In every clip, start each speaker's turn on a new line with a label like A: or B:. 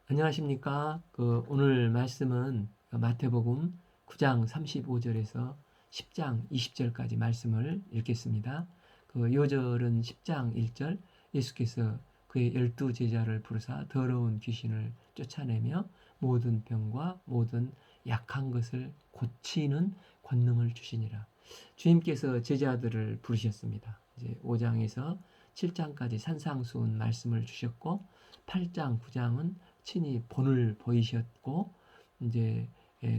A: 안녕하십니까? 오늘 말씀은 마태복음 9장 35절에서 10장 20절까지 말씀을 읽겠습니다. 요절은 10장 1절 예수께서 그의 12제자를 부르사 더러운 귀신을 쫓아내며 모든 병과 모든 약한 것을 고치는 권능을 주시니라. 주님께서 제자들을 부르셨습니다. 이제 5장에서 7장까지 산상수훈 말씀을 주셨고 8장, 9장은 친히 본을 보이셨고 이제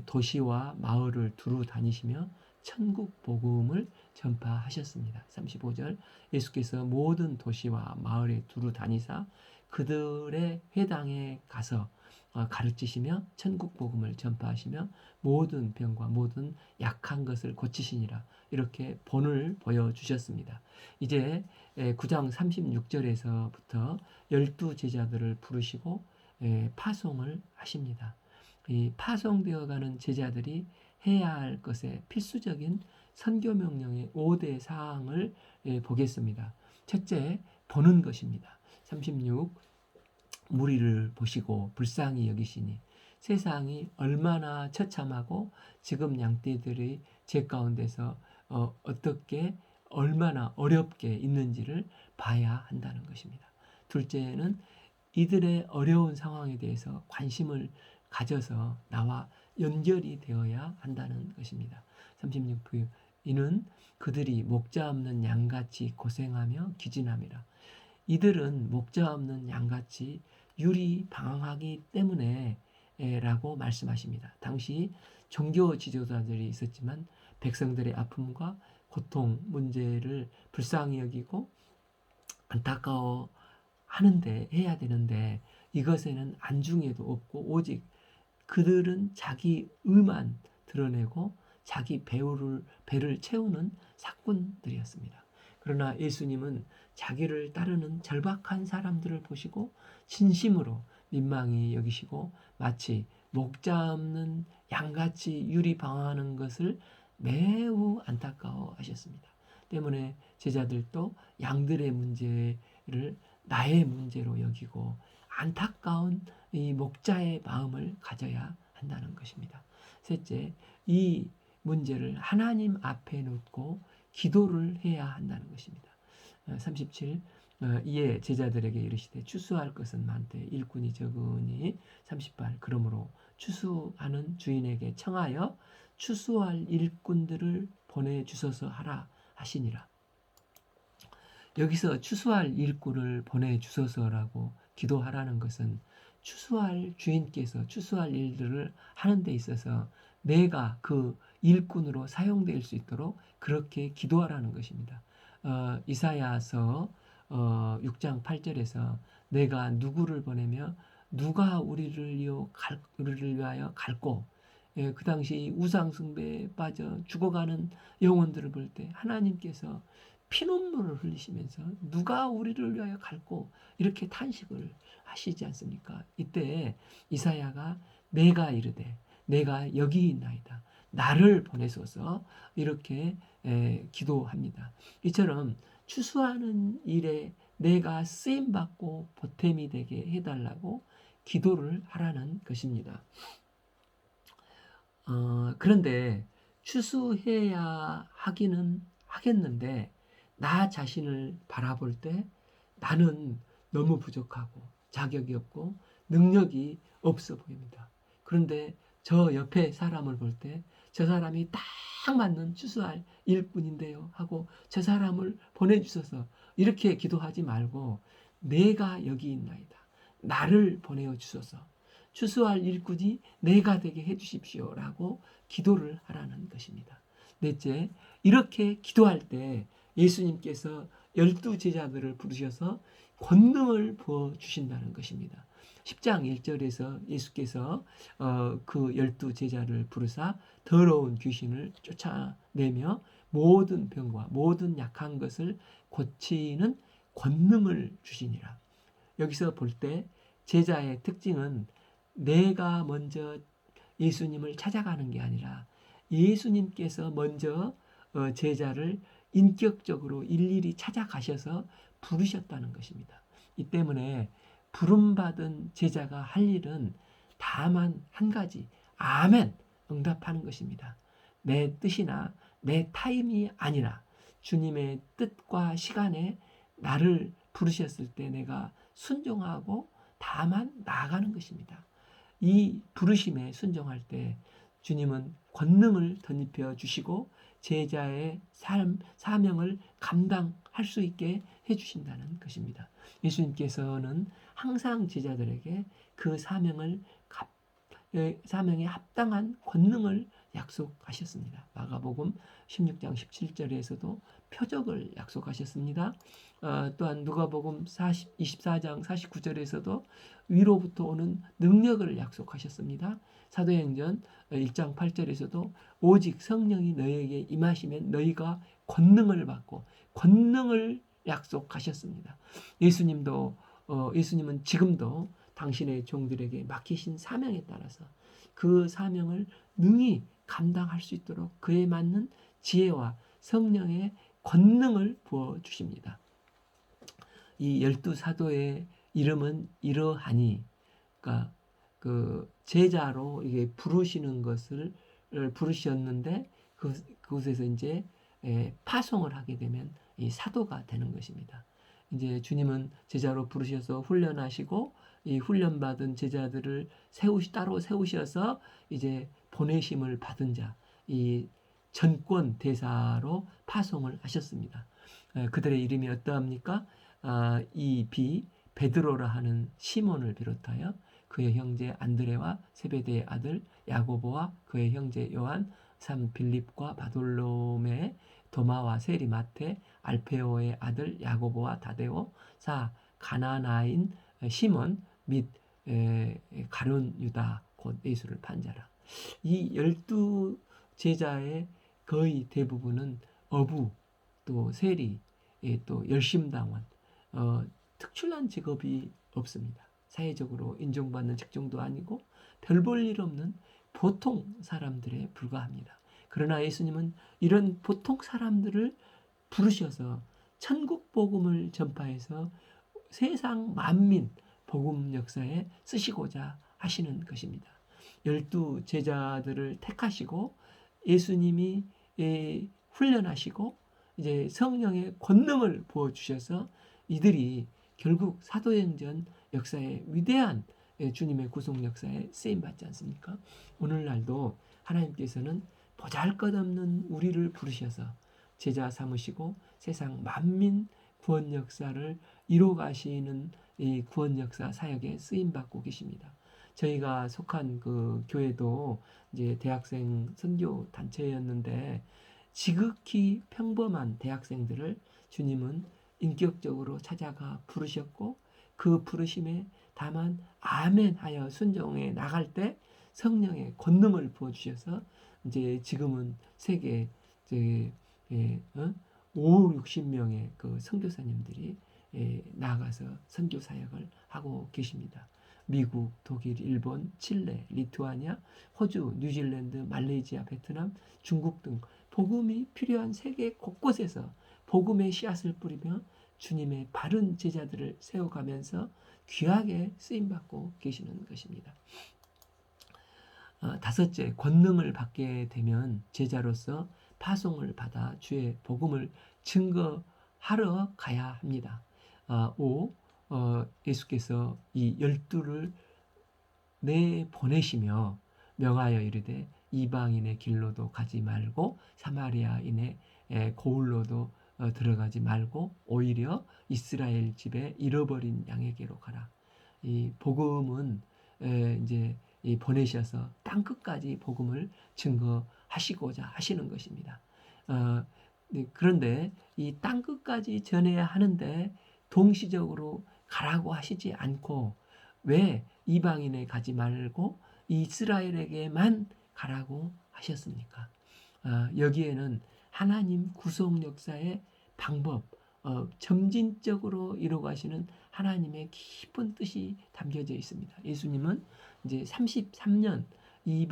A: 도시와 마을을 두루 다니시며 천국 복음을 전파하셨습니다. 35절 예수께서 모든 도시와 마을에 두루 다니사 그들의 회당에 가서 가르치시며 천국 복음을 전파하시며 모든 병과 모든 약한 것을 고치시니라. 이렇게 본을 보여주셨습니다. 이제 9장 36절에서부터 12제자들을 부르시고 파송을 하십니다. 이 파송되어가는 제자들이 해야 할 것의 필수적인 선교 명령의 5대 사항을 보겠습니다. 첫째, 보는 것입니다. 36, 무리를 보시고 불쌍히 여기시니 세상이 얼마나 처참하고 지금 양떼들이 제 가운데서 어떻게 얼마나 어렵게 있는지를 봐야 한다는 것입니다. 둘째는 이들의 어려운 상황에 대해서 관심을 가져서 나와 연결이 되어야 한다는 것입니다. 36부 이는 그들이 목자 없는 양같이 고생하며 기진함이라. 이들은 목자 없는 양같이 유리 방황하기 때문에 라고 말씀하십니다. 당시 종교 지도자들이 있었지만 백성들의 아픔과 고통 문제를 불쌍히 여기고 안타까워 하는데 해야 되는데 이것에는 안중에도 없고 오직 그들은 자기 의만 드러내고 자기 배를 채우는 사꾼들이었습니다. 그러나 예수님은 자기를 따르는 절박한 사람들을 보시고 진심으로 민망히 여기시고 마치 목자 없는 양같이 유리방황하는 것을 매우 안타까워 하셨습니다. 때문에 제자들도 양들의 문제를 나의 문제로 여기고 안타까운 이 목자의 마음을 가져야 한다는 것입니다. 셋째, 이 문제를 하나님 앞에 놓고 기도를 해야 한다는 것입니다. 37, 이에 제자들에게 이르시되 추수할 것은 많되 일꾼이 적으니 38, 그러므로 추수하는 주인에게 청하여 추수할 일꾼들을 보내주소서 하라 하시니라. 여기서 추수할 일꾼을 보내주소서라고 기도하라는 것은 추수할 주인께서 추수할 일들을 하는 데 있어서 내가 그 일꾼으로 사용될 수 있도록 그렇게 기도하라는 것입니다. 이사야서 6장 8절에서 내가 누구를 보내며 누가 우리를 위하여 갈고 그 당시 우상 숭배에 빠져 죽어가는 영혼들을 볼 때 하나님께서 피눈물을 흘리시면서 누가 우리를 위하여 갈고 이렇게 탄식을 하시지 않습니까? 이때 이사야가 내가 이르되 내가 여기 있나이다. 나를 보내소서 이렇게 기도합니다. 이처럼 추수하는 일에 내가 쓰임받고 보탬이 되게 해달라고 기도를 하라는 것입니다. 그런데 추수해야 하기는 하겠는데 나 자신을 바라볼 때 나는 너무 부족하고 자격이 없고 능력이 없어 보입니다. 그런데 저 옆에 사람을 볼 때 저 사람이 딱 맞는 추수할 일뿐인데요 하고 저 사람을 보내주셔서 이렇게 기도하지 말고 내가 여기 있나이다. 나를 보내어 주소서. 추수할 일꾼이 내가 되게 해주십시오라고 기도를 하라는 것입니다. 넷째, 이렇게 기도할 때 예수님께서 12제자들을 부르셔서 권능을 부어주신다는 것입니다. 10장 1절에서 예수께서 그 12제자를 부르사 더러운 귀신을 쫓아내며 모든 병과 모든 약한 것을 고치는 권능을 주시니라. 여기서 볼 때 제자의 특징은 내가 먼저 예수님을 찾아가는 게 아니라 예수님께서 먼저 제자를 인격적으로 일일이 찾아가셔서 부르셨다는 것입니다. 이 때문에 부름받은 제자가 할 일은 다만 한 가지, 아멘, 응답하는 것입니다. 내 뜻이나 내 타임이 아니라 주님의 뜻과 시간에 나를 부르셨을 때 내가 순종하고 다만 나아가는 것입니다. 이 부르심에 순종할 때 주님은 권능을 덧입혀 주시고 제자의 사명을 감당할 수 있게 해주신다는 것입니다. 예수님께서는 항상 제자들에게 그 사명에 합당한 권능을 약속하셨습니다. 마가복음 16장 17절에서도 표적을 약속하셨습니다. 또한 누가복음 24장 49절에서도 위로부터 오는 능력을 약속하셨습니다. 사도행전 1장 8절에서도 오직 성령이 너희에게 임하시면 너희가 권능을 받고 권능을 약속하셨습니다. 예수님은 지금도 당신의 종들에게 맡기신 사명에 따라서 그 사명을 능히 감당할 수 있도록 그에 맞는 지혜와 성령의 권능을 부어 주십니다. 이 12사도의 이름은 이러하니, 그러니까 그 제자로 이게 부르시는 것을 부르셨는데 그곳에서 이제 파송을 하게 되면 이 사도가 되는 것입니다. 이제 주님은 제자로 부르셔서 훈련하시고 이 훈련받은 제자들을 따로 세우셔서 이제 보내심을 받은 자, 이 전권 대사로 파송을 하셨습니다. 그들의 이름이 어떠합니까? 베드로라 하는 시몬을 비롯하여 그의 형제 안드레와 세베대의 아들 야고보와 그의 형제 요한, 빌립과 바돌로메, 도마와 세리 마테, 알페오의 아들 야고보와 다데오, 가나나인 시몬 및 가룟 유다 곧 예수를 판자라. 이 12제자의 거의 대부분은 어부, 또 세리, 또 열심당원, 특출난 직업이 없습니다. 사회적으로 인정받는 직종도 아니고 별 볼 일 없는 보통 사람들에 불과합니다. 그러나 예수님은 이런 보통 사람들을 부르셔서 천국 복음을 전파해서 세상 만민 복음 역사에 쓰시고자 하시는 것입니다. 12제자들을 택하시고 예수님이 훈련하시고 이제 성령의 권능을 부어 주셔서 이들이 결국 사도행전 역사의 위대한 주님의 구속 역사에 쓰임 받지 않습니까? 오늘날도 하나님께서는 보잘것없는 우리를 부르셔서 제자 삼으시고 세상 만민 구원 역사를 이뤄 가시는 이 구원 역사 사역에 쓰임 받고 계십니다. 저희가 속한 그 교회도 이제 대학생 선교 단체였는데 지극히 평범한 대학생들을 주님은 인격적으로 찾아가 부르셨고 그 부르심에 다만 아멘 하여 순종해 나갈 때 성령의 권능을 부어 주셔서 이제 지금은 세계 이제 5, 60명의 그 선교사님들이 나아가서 선교 사역을 하고 계십니다. 미국, 독일, 일본, 칠레, 리투아니아, 호주, 뉴질랜드, 말레이시아, 베트남, 중국 등 복음이 필요한 세계 곳곳에서 복음의 씨앗을 뿌리며 주님의 바른 제자들을 세워가면서 귀하게 쓰임받고 계시는 것입니다. 다섯째, 권능을 받게 되면 제자로서 파송을 받아 주의 복음을 증거하러 가야 합니다. 5. 예수께서 이 12를 내보내시며 명하여 이르되 이방인의 길로도 가지 말고 사마리아인의 고을로도 들어가지 말고 오히려 이스라엘 집에 잃어버린 양에게로 가라. 이 복음은 이제 보내셔서 땅 끝까지 복음을 증거하시고자 하시는 것입니다. 그런데 이 땅 끝까지 전해야 하는데 동시적으로 가라고 하시지 않고 왜 이방인에 가지 말고 이스라엘에게만 가라고 하셨습니까? 여기에는 하나님 구속 역사의 방법, 점진적으로 이루어가시는 하나님의 깊은 뜻이 담겨져 있습니다. 예수님은 이제 33년 이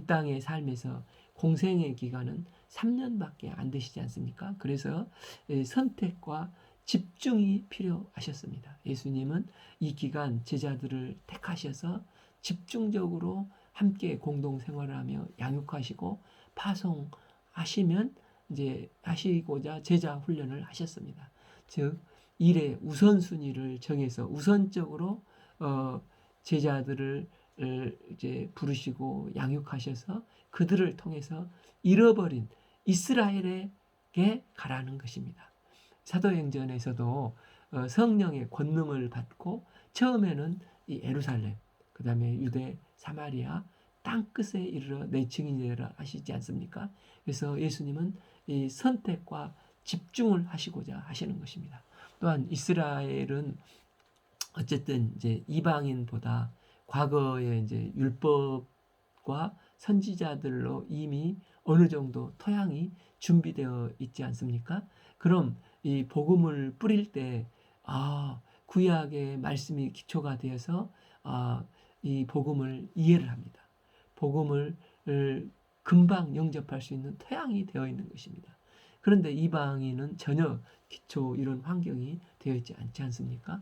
A: 땅의 삶에서 공생의 기간은 3년밖에 안 되시지 않습니까? 그래서 선택과 집중이 필요하셨습니다. 예수님은 이 기간 제자들을 택하셔서 집중적으로 함께 공동 생활을 하며 양육하시고 파송하시면 이제 하시고자 제자 훈련을 하셨습니다. 즉 일의 우선순위를 정해서 우선적으로 제자들을 이제 부르시고 양육하셔서 그들을 통해서 잃어버린 이스라엘에게 가라는 것입니다. 사도행전에서도 성령의 권능을 받고 처음에는 이 예루살렘, 그 다음에 유대, 사마리아 땅끝에 이르러 내 증인이 되라 하시지 않습니까? 그래서 예수님은 이 선택과 집중을 하시고자 하시는 것입니다. 또한 이스라엘은 어쨌든 이제 이방인보다 과거에 이제 율법과 선지자들로 이미 어느 정도 토양이 준비되어 있지 않습니까? 그럼 이 복음을 뿌릴 때 구약의 말씀이 기초가 되어서 이 복음을 이해를 합니다. 복음을 금방 영접할 수 있는 토양이 되어 있는 것입니다. 그런데 이방인은 전혀 기초 이런 환경이 되어 있지 않지 않습니까?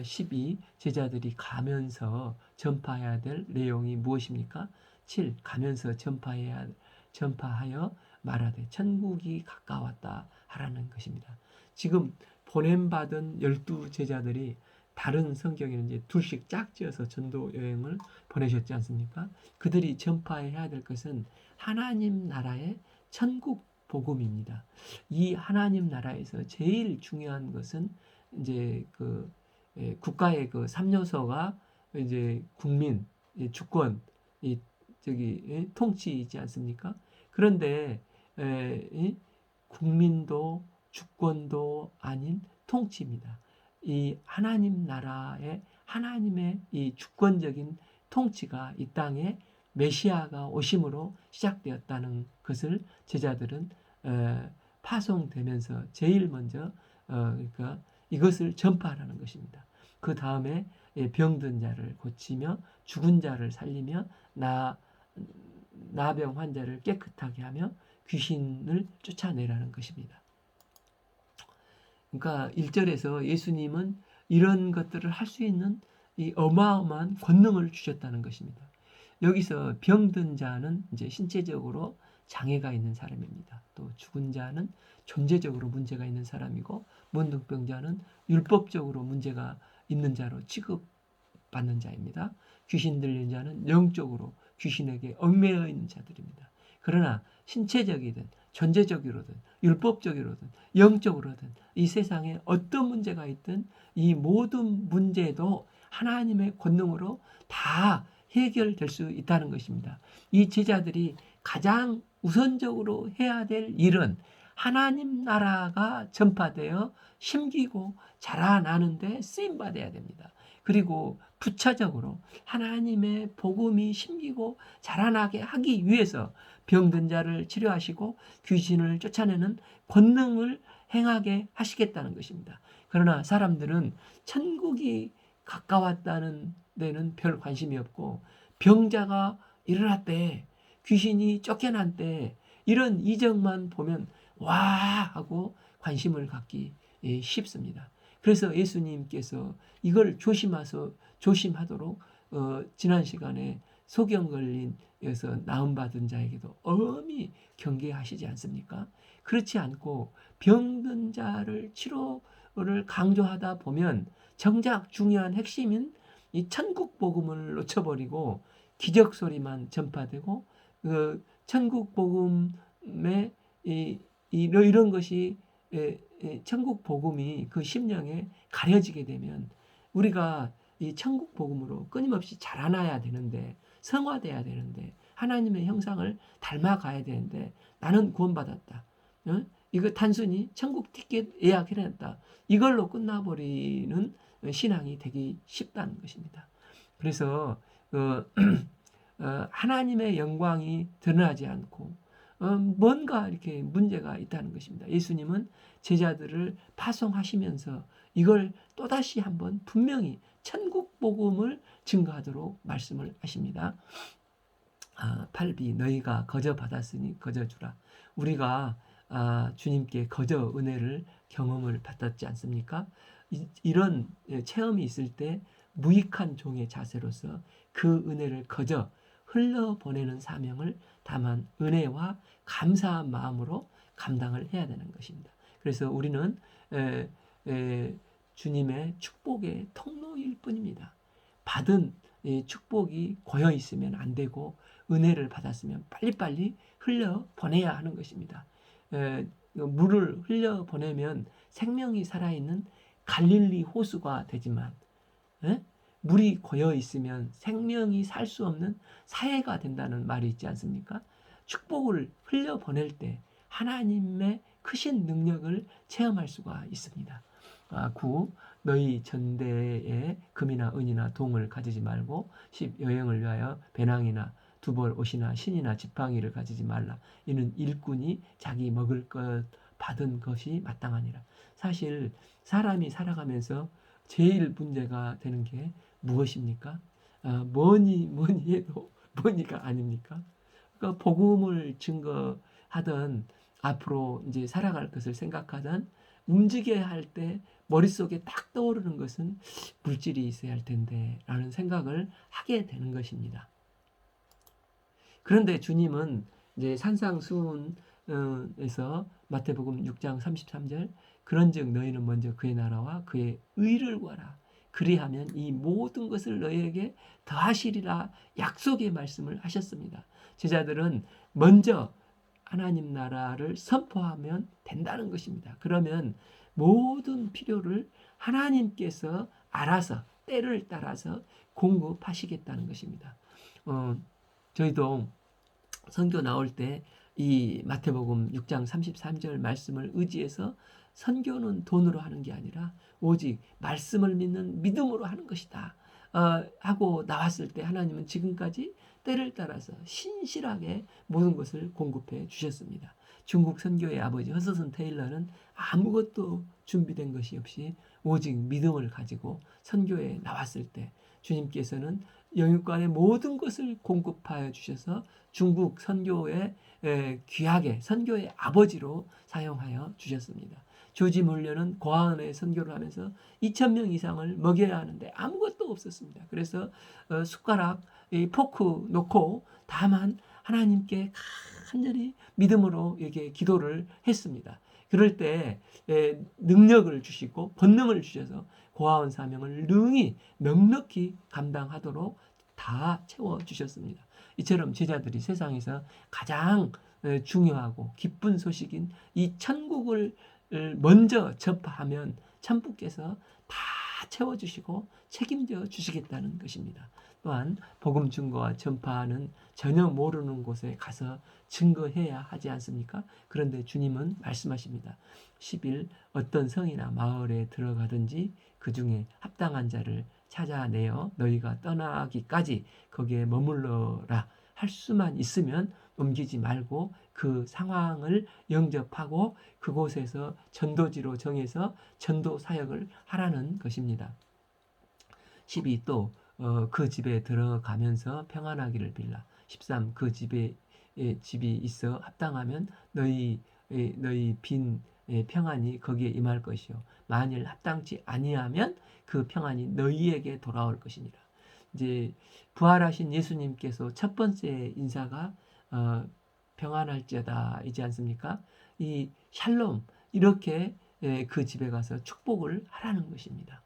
A: 12. 제자들이 가면서 전파해야 될 내용이 무엇입니까? 7. 가면서 전파하여 말하되 천국이 가까웠다 하라는 것입니다. 지금 보냄받은 12제자들이 다른 성경에는 이제 둘씩 짝지어서 전도 여행을 보내셨지 않습니까? 그들이 전파해야 될 것은 하나님 나라의 천국 복음입니다. 이 하나님 나라에서 제일 중요한 것은 이제 국가의 그 3요소가 이제 국민, 주권, 통치이지 않습니까? 그런데 국민도 주권도 아닌 통치입니다. 이 하나님 나라의 하나님의 이 주권적인 통치가 이 땅에 메시아가 오심으로 시작되었다는 것을 제자들은 파송되면서 제일 먼저 그러니까 이것을 전파하라는 것입니다. 그 다음에 병든 자를 고치며 죽은 자를 살리며 나병 환자를 깨끗하게 하며 귀신을 쫓아내라는 것입니다. 그러니까 1절에서 예수님은 이런 것들을 할 수 있는 이 어마어마한 권능을 주셨다는 것입니다. 여기서 병든 자는 이제 신체적으로 장애가 있는 사람입니다. 또 죽은 자는 존재적으로 문제가 있는 사람이고 문둥병자는 율법적으로 문제가 있는 자로 취급받는 자입니다. 귀신 들린 자는 영적으로 귀신에게 얽매여 있는 자들입니다. 그러나 신체적이든 존재적으로든 율법적으로든 영적으로든 이 세상에 어떤 문제가 있든 이 모든 문제도 하나님의 권능으로 다 해결될 수 있다는 것입니다. 이 제자들이 가장 우선적으로 해야 될 일은 하나님 나라가 전파되어 심기고 자라나는데 쓰임받아야 됩니다. 그리고 부차적으로 하나님의 복음이 심기고 자라나게 하기 위해서 병든 자를 치료하시고 귀신을 쫓아내는 권능을 행하게 하시겠다는 것입니다. 그러나 사람들은 천국이 가까웠다는 데는 별 관심이 없고 병자가 일어났대, 귀신이 쫓겨났대, 이런 이정만 보면 와 하고 관심을 갖기 쉽습니다. 그래서 예수님께서 이걸 조심하도록 지난 시간에 소경 걸린 에서 나음받은 자에게도 엄히 경계하시지 않습니까? 그렇지 않고 병든 자를 치료를 강조하다 보면 정작 중요한 핵심인 이 천국 복음을 놓쳐버리고 기적 소리만 전파되고 천국 복음의 이런 것이 천국 복음이 그 심령에 가려지게 되면 우리가 이 천국 복음으로 끊임없이 자라나야 되는데 성화돼야 되는데 하나님의 형상을 닮아가야 되는데 나는 구원받았다. 이거 단순히 천국 티켓 예약해놨다. 이걸로 끝나버리는 신앙이 되기 쉽다는 것입니다. 그래서 하나님의 영광이 드러나지 않고 뭔가 이렇게 문제가 있다는 것입니다. 예수님은 제자들을 파송하시면서 이걸 또다시 한번 분명히 천국 복음을 증거하도록 말씀을 하십니다. 8b 너희가 거저 받았으니 거저 주라. 우리가 주님께 거저 은혜를 경험을 받았지 않습니까? 이런 체험이 있을 때 무익한 종의 자세로서 그 은혜를 거저 흘려보내는 사명을 다만 은혜와 감사한 마음으로 감당을 해야 되는 것입니다. 그래서 우리는 주님의 축복의 통로일 뿐입니다. 받은 축복이 고여 있으면 안 되고 은혜를 받았으면 빨리빨리 흘려보내야 하는 것입니다. 물을 흘려보내면 생명이 살아있는 갈릴리 호수가 되지만 물이 고여 있으면 생명이 살 수 없는 사해가 된다는 말이 있지 않습니까? 축복을 흘려보낼 때 하나님의 크신 능력을 체험할 수가 있습니다. 9. 너희 전대에 금이나 은이나 동을 가지지 말고 10. 여행을 위하여 배낭이나 두벌 옷이나 신이나 지팡이를 가지지 말라. 이는 일꾼이 자기 먹을 것 받은 것이 마땅하니라. 사실 사람이 살아가면서 제일 문제가 되는 게 무엇입니까? 뭐니 해도 뭐니가 아닙니까? 그러니까 복음을 증거하던 앞으로 이제 살아갈 것을 생각하던 움직여야 할 때 머릿속에 딱 떠오르는 것은 물질이 있어야 할 텐데 라는 생각을 하게 되는 것입니다. 그런데 주님은 이제 산상수훈에서 마태복음 6장 33절 그런즉 너희는 먼저 그의 나라와 그의 의를 구하라. 그리하면 이 모든 것을 너희에게 더하시리라 약속의 말씀을 하셨습니다. 제자들은 먼저 하나님 나라를 선포하면 된다는 것입니다. 그러면 모든 필요를 하나님께서 알아서 때를 따라서 공급하시겠다는 것입니다. 저희도 선교 나올 때 이 마태복음 6장 33절 말씀을 의지해서 선교는 돈으로 하는 게 아니라 오직 말씀을 믿는 믿음으로 하는 것이다 하고 나왔을 때 하나님은 지금까지 때를 따라서 신실하게 모든 것을 공급해 주셨습니다. 중국 선교의 아버지 허서슨 테일러는 아무것도 준비된 것이 없이 오직 믿음을 가지고 선교에 나왔을 때 주님께서는 영육간의 모든 것을 공급하여 주셔서 중국 선교의 귀하게 선교의 아버지로 사용하여 주셨습니다. 조지 물려는 고아원에 선교를 하면서 2,000명 이상을 먹여야 하는데 아무것도 없었습니다. 그래서 숟가락, 포크 놓고 다만 하나님께 간절히 믿음으로 이렇게 기도를 했습니다. 그럴 때 능력을 주시고 본능을 주셔서 고아원 사명을 능히 넉넉히 감당하도록 다 채워주셨습니다. 이처럼 제자들이 세상에서 가장 중요하고 기쁜 소식인 이 천국을 먼저 접하면 천부께서 다 채워주시고 책임져 주시겠다는 것입니다. 또한 복음 증거와 전파는 전혀 모르는 곳에 가서 증거해야 하지 않습니까? 그런데 주님은 말씀하십니다. 10일 어떤 성이나 마을에 들어가든지 그 중에 합당한 자를 찾아내어 너희가 떠나기까지 거기에 머물러라 할 수만 있으면 옮기지 말고 그 상황을 영접하고 그곳에서 전도지로 정해서 전도 사역을 하라는 것입니다. 12. 또 그 집에 들어가면서 평안하기를 빌라. 13. 그 집이 있어 합당하면 너희 빈 평안이 거기에 임할 것이요 만일 합당치 아니하면 그 평안이 너희에게 돌아올 것이니라. 이제 부활하신 예수님께서 첫 번째 인사가 평안할지어다이지 않습니까? 이 샬롬 이렇게 그 집에 가서 축복을 하라는 것입니다.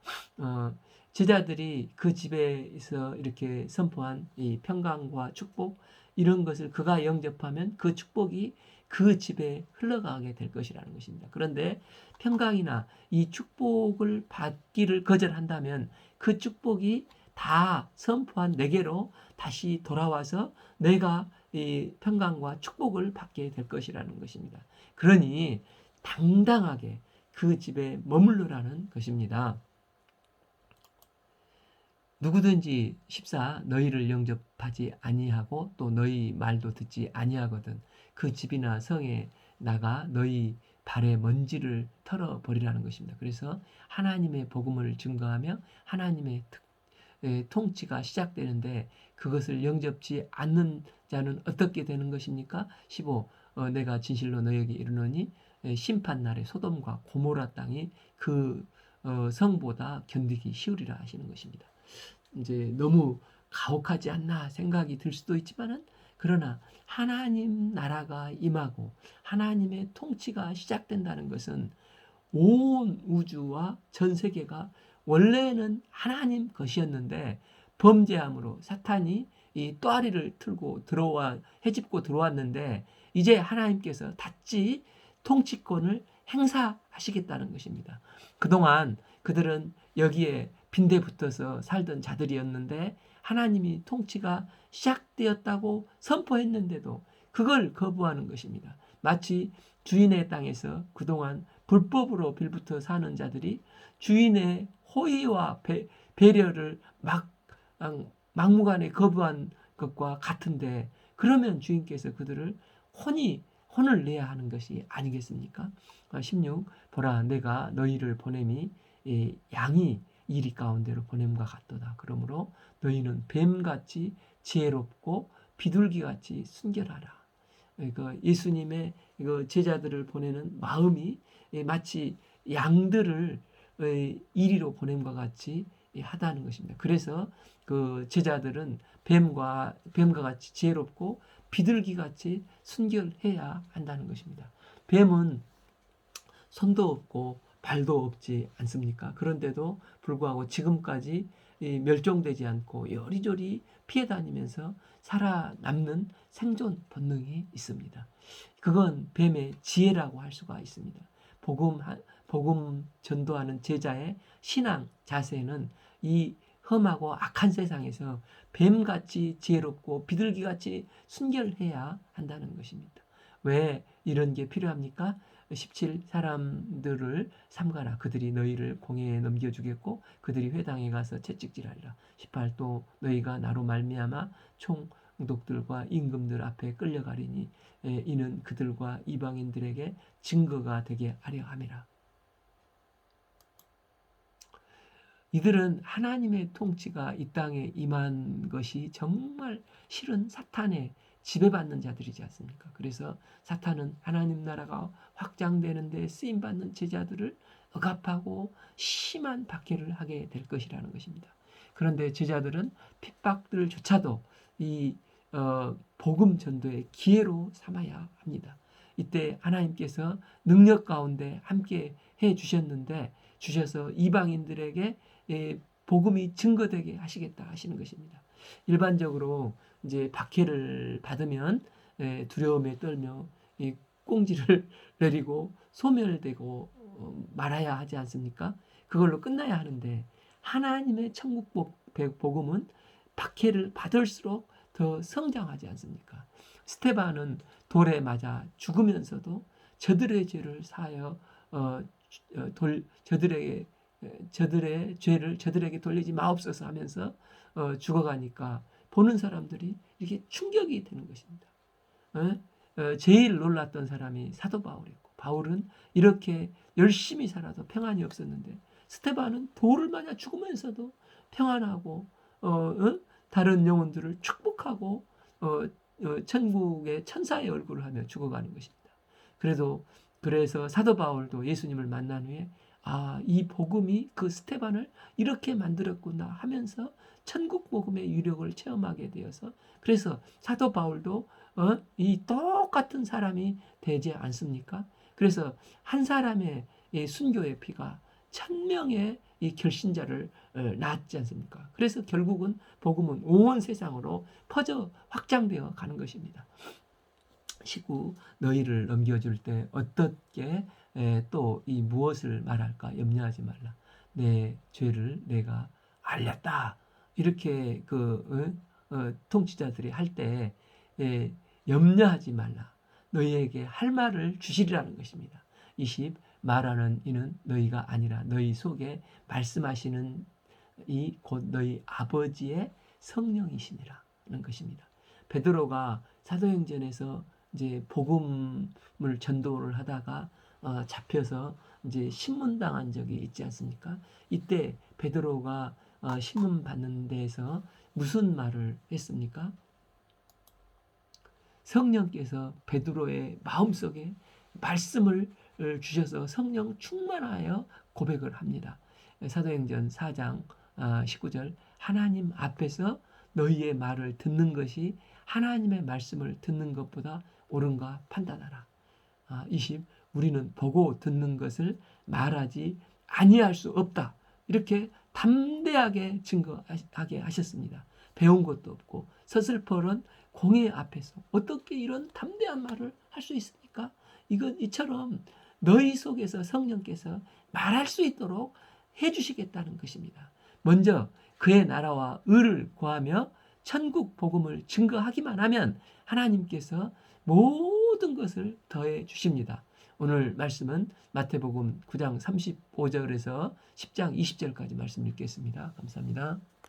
A: 제자들이 그 집에서 이렇게 선포한 이 평강과 축복 이런 것을 그가 영접하면 그 축복이 그 집에 흘러가게 될 것이라는 것입니다. 그런데 평강이나 이 축복을 받기를 거절한다면 그 축복이 다 선포한 내게로 다시 돌아와서 내가 이 평강과 축복을 받게 될 것이라는 것입니다. 그러니 당당하게 그 집에 머물러라는 것입니다. 누구든지 14 너희를 영접하지 아니하고 또 너희 말도 듣지 아니하거든 그 집이나 성에 나가 너희 발에 먼지를 털어버리라는 것입니다. 그래서 하나님의 복음을 증거하며 하나님의 통치가 시작되는데 그것을 영접지 않는 자는 어떻게 되는 것입니까? 15 내가 진실로 너희에게 이르노니 심판 날에 소돔과 고모라 땅이 그 성보다 견디기 쉬우리라 하시는 것입니다. 이제 너무 가혹하지 않나 생각이 들 수도 있지만은, 그러나 하나님 나라가 임하고 하나님의 통치가 시작된다는 것은 온 우주와 전 세계가 원래는 하나님 것이었는데 범죄함으로 사탄이 이 또아리를 틀고 헤집고 들어왔는데, 이제 하나님께서 다시 통치권을 행사하시겠다는 것입니다. 그동안 그들은 여기에 빈대붙어서 살던 자들이었는데 하나님이 통치가 시작되었다고 선포했는데도 그걸 거부하는 것입니다. 마치 주인의 땅에서 그동안 불법으로 빌붙어 사는 자들이 주인의 호의와 배려를 막무가내 거부한 것과 같은데, 그러면 주인께서 그들을 혼을 내야 하는 것이 아니겠습니까? 16 보라 내가 너희를 보냄이 양이 이리 가운데로 보냄과 같도다. 그러므로 너희는 뱀같이 지혜롭고 비둘기같이 순결하라. 예수님의 제자들을 보내는 마음이 마치 양들을 이리로 보냄과 같이 하다는 것입니다. 그래서 그 제자들은 뱀과 같이 지혜롭고 비둘기같이 순결해야 한다는 것입니다. 뱀은 손도 없고 발도 없지 않습니까? 그런데도 불구하고 지금까지 멸종되지 않고 여리저리 피해 다니면서 살아남는 생존 본능이 있습니다. 그건 뱀의 지혜라고 할 수가 있습니다. 복음 전도하는 제자의 신앙 자세는 이 험하고 악한 세상에서 뱀같이 지혜롭고 비둘기같이 순결해야 한다는 것입니다. 왜 이런 게 필요합니까? 17 사람들을 삼가라. 그들이 너희를 공회에 넘겨주겠고 그들이 회당에 가서 채찍질하리라. 18 또 너희가 나로 말미암아 총독들과 임금들 앞에 끌려가리니 이는 그들과 이방인들에게 증거가 되게 하려 함이라. 이들은 하나님의 통치가 이 땅에 임한 것이 정말 실은 사탄의 지배받는 자들이지 않습니까? 그래서 사탄은 하나님 나라가 확장되는 데 쓰임받는 제자들을 억압하고 심한 박해를 하게 될 것이라는 것입니다. 그런데 제자들은 핍박들조차도 이 복음 전도의 기회로 삼아야 합니다. 이때 하나님께서 능력 가운데 함께 해 주셔서 이방인들에게 복음이 증거되게 하시겠다 하시는 것입니다. 일반적으로 이제 박해를 받으면 두려움에 떨며 꽁지를 내리고 소멸되고 말아야 하지 않습니까? 그걸로 끝나야 하는데, 하나님의 천국 복음은 박해를 받을수록 더 성장하지 않습니까? 스테반은 돌에 맞아 죽으면서도 저들의 죄를 사하여 저들의 죄를 저들에게 돌리지 마옵소서 하면서 죽어가니까 보는 사람들이 이렇게 충격이 되는 것입니다. 제일 놀랐던 사람이 사도 바울이고, 바울은 이렇게 열심히 살아도 평안이 없었는데 스테반은 돌을 맞아 죽으면서도 평안하고 다른 영혼들을 축복하고 천국의 천사의 얼굴을 하며 죽어가는 것입니다. 그래서 사도 바울도 예수님을 만난 후에 이 복음이 그 스테반을 이렇게 만들었구나 하면서 천국 복음의 유력을 체험하게 되어서, 그래서 사도 바울도 이 똑같은 사람이 되지 않습니까? 그래서 한 사람의 순교의 피가 1000명의 이 결신자를 낳았지 않습니까? 그래서 결국은 복음은 온 세상으로 퍼져 확장되어 가는 것입니다. 19 너희를 넘겨줄 때 어떻게 또 이 무엇을 말할까 염려하지 말라. 내 죄를 내가 알렸다. 이렇게 통치자들이 할 때 염려하지 말라. 너희에게 할 말을 주시리라는 것입니다. 20 말하는 이는 너희가 아니라 너희 속에 말씀하시는 이 곧 너희 아버지의 성령이시니라는 것입니다. 베드로가 사도행전에서 이제 복음을 전도를 하다가 잡혀서 이제 신문당한 적이 있지 않습니까? 이때 베드로가 신문 받는 데에서 무슨 말을 했습니까? 성령께서 베드로의 마음속에 말씀을 주셔서 성령 충만하여 고백을 합니다. 사도행전 4장 19절 하나님 앞에서 너희의 말을 듣는 것이 하나님의 말씀을 듣는 것보다 옳은가 판단하라. 20 우리는 보고 듣는 것을 말하지 아니할 수 없다. 이렇게 담대하게 증거하게 하셨습니다. 배운 것도 없고 서슬퍼런 공회 앞에서 어떻게 이런 담대한 말을 할 수 있습니까? 이처럼 너희 속에서 성령께서 말할 수 있도록 해주시겠다는 것입니다. 먼저 그의 나라와 의를 구하며 천국 복음을 증거하기만 하면 하나님께서 모든 것을 더해 주십니다. 오늘 말씀은 마태복음 9장 35절에서 10장 20절까지 말씀 읽겠습니다. 감사합니다.